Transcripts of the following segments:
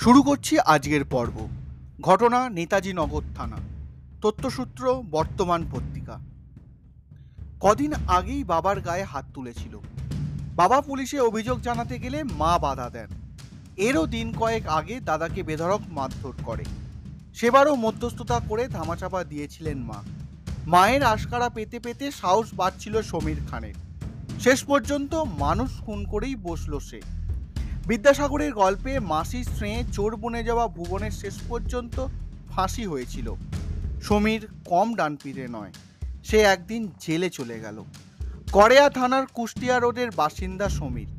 শুরু করছি আজকের পর্ব। ঘটনা নেতাজি নগর থানা। তথ্যসূত্র বর্তমান পত্রিকা। কদিন আগেই বাবার গায়ে হাত তুলেছিল। বাবা পুলিশে অভিযোগ জানাতে গেলে মা বাধা দেন। এরও দিন কয়েক আগে দাদাকে বেধড়ক মারধর করে। সেবারও মধ্যস্থতা করে ধামাচাপা দিয়েছিলেন মা। মায়ের আশকারা পেতে পেতে সাহস বাড়ছিল সমীর খানের। শেষ পর্যন্ত মানুষ খুন করেই বসল সে। বিদ্যাসাগরের গল্পে মাসির স্নেহে চোর বনে যাওয়া ভুবনের শেষ পর্যন্ত ফাঁসি হয়েছিল। সমীর কম ডানপিটে নয়, সে একদিন জেলে চলে গেল। করেয়া থানার কুষ্টিয়া রোডের বাসিন্দা সমীর।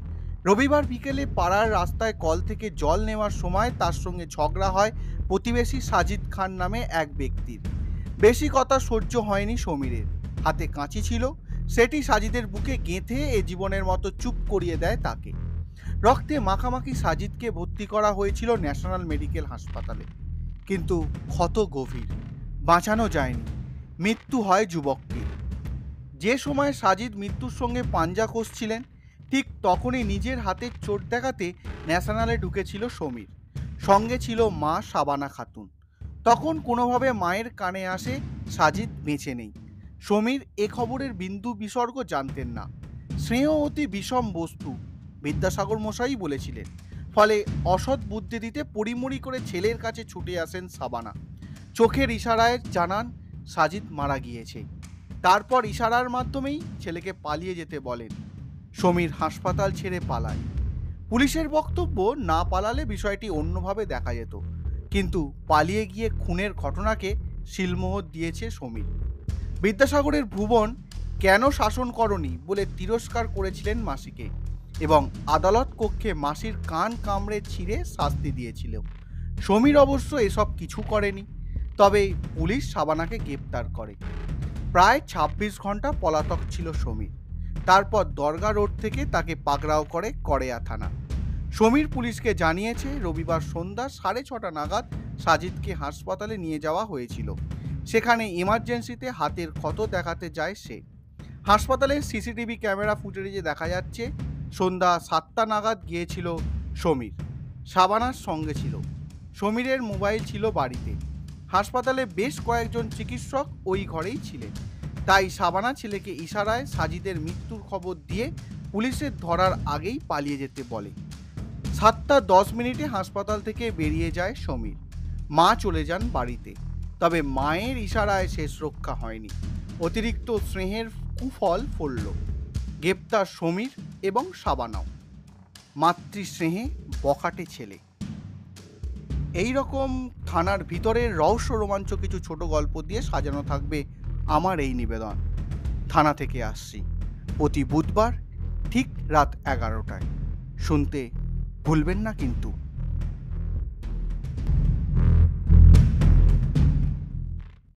রবিবার বিকেলে পাড়ার রাস্তায় কল থেকে জল নেওয়ার সময় তার সঙ্গে ঝগড়া হয় প্রতিবেশী সাজিদ খান নামে এক ব্যক্তির। বেশি কথা সহ্য হয়নি সমীরের। হাতে কাঁচি ছিল, সেটি সাজিদের বুকে গেঁথে এ জীবনের মতো চুপ করিয়ে দেয় তাকে। রক্তে মাখামাখি সাজিদকে ভর্তি করা হয়েছিল ন্যাশনাল মেডিকেল হাসপাতালে, কিন্তু ক্ষত গভীর, বাঁচানো যায়নি। মৃত্যু হয় যুবকটির। যে সময় সাজিদ মৃত্যুর সঙ্গে পাঞ্জা কষছিলেন, ঠিক তখনই নিজের হাতের চোট দেখাতে ন্যাশনালে ঢুকেছিল সমীর। সঙ্গে ছিল মা শাবানা খাতুন। তখন কোনোভাবে মায়ের কানে আসে সাজিদ বেঁচে নেই। সমীর এ খবরের বিন্দু বিসর্গ জানতেন না। স্নেহ অতি বিষম বস্তু, বিদ্যাসাগর মশাই বলেছিলেন। ফলে অসৎ বুদ্ধি দিতে পরিমরি করে ছেলের কাছে ছুটে আসেন শাবানা। চোখের ইশারায় জানান সাজিদ মারা গিয়েছে। তারপর ইশারার মাধ্যমেই ছেলেকে পালিয়ে যেতে বলেন। সমীর হাসপাতাল ছেড়ে পালায়। পুলিশের বক্তব্য, না পালালে বিষয়টি অন্যভাবে দেখা যেত, কিন্তু পালিয়ে গিয়ে খুনের ঘটনাকে শিলমোহর দিয়েছে সমীর। বিদ্যাসাগরের ভুবন কেন শাসন করনি বলে তিরস্কার করেছিলেন মাসিকে, এবং আদালত কক্ষে মাসির কান কামড়ে ছিঁড়ে শাস্তি দিয়েছিল। সমীর অবশ্য এসব কিছু করেনি, তবে পুলিশ শাবানাকে গ্রেপ্তার করে। প্রায় ২৬ ঘন্টা পলাতক ছিল সমীর। তারপর দরগা রোড থেকে তাকে পাকড়াও করে করেয়া থানা। সমীর পুলিশকে জানিয়েছে রবিবার সন্ধ্যা 6:30 নাগাদ সাজিদকে হাসপাতালে নিয়ে যাওয়া হয়েছিল। সেখানে ইমার্জেন্সিতে হাতের ক্ষত দেখাতে যায় সে। হাসপাতালের সিসিটিভি ক্যামেরা ফুটেজে দেখা যাচ্ছে সন্ধ্যা 7টা নাগাদ গিয়েছিল সমীর। শাবানার সঙ্গে ছিল। সমীরের মোবাইল ছিল বাড়িতে। হাসপাতালে বেশ কয়েকজন চিকিৎসক ওই ঘরেই ছিলেন। তাই শাবানা ছেলেকে ইশারায় সাজিদের মৃত্যুর খবর দিয়ে পুলিশের ধরার আগেই পালিয়ে যেতে বলে। 7:10 হাসপাতাল থেকে বেরিয়ে যায় সমীর। মা চলে যান বাড়িতে। তবে মায়ের ইশারায় শেষ রক্ষা হয়নি। অতিরিক্ত স্নেহের কুফল ফলল। গ্রেপ্তার সমীর এবং শাবানাও। মাতৃস্নেহে বখাটে ছেলে। এই রকম থানার ভিতরের রহস্য রোমাঞ্চ কিছু ছোট গল্প দিয়ে সাজানো থাকবে আমার এই নিবেদন। থানা থেকে আসছি প্রতি বুধবার ঠিক রাত 11টায়। শুনতে ভুলবেন না কিন্তু।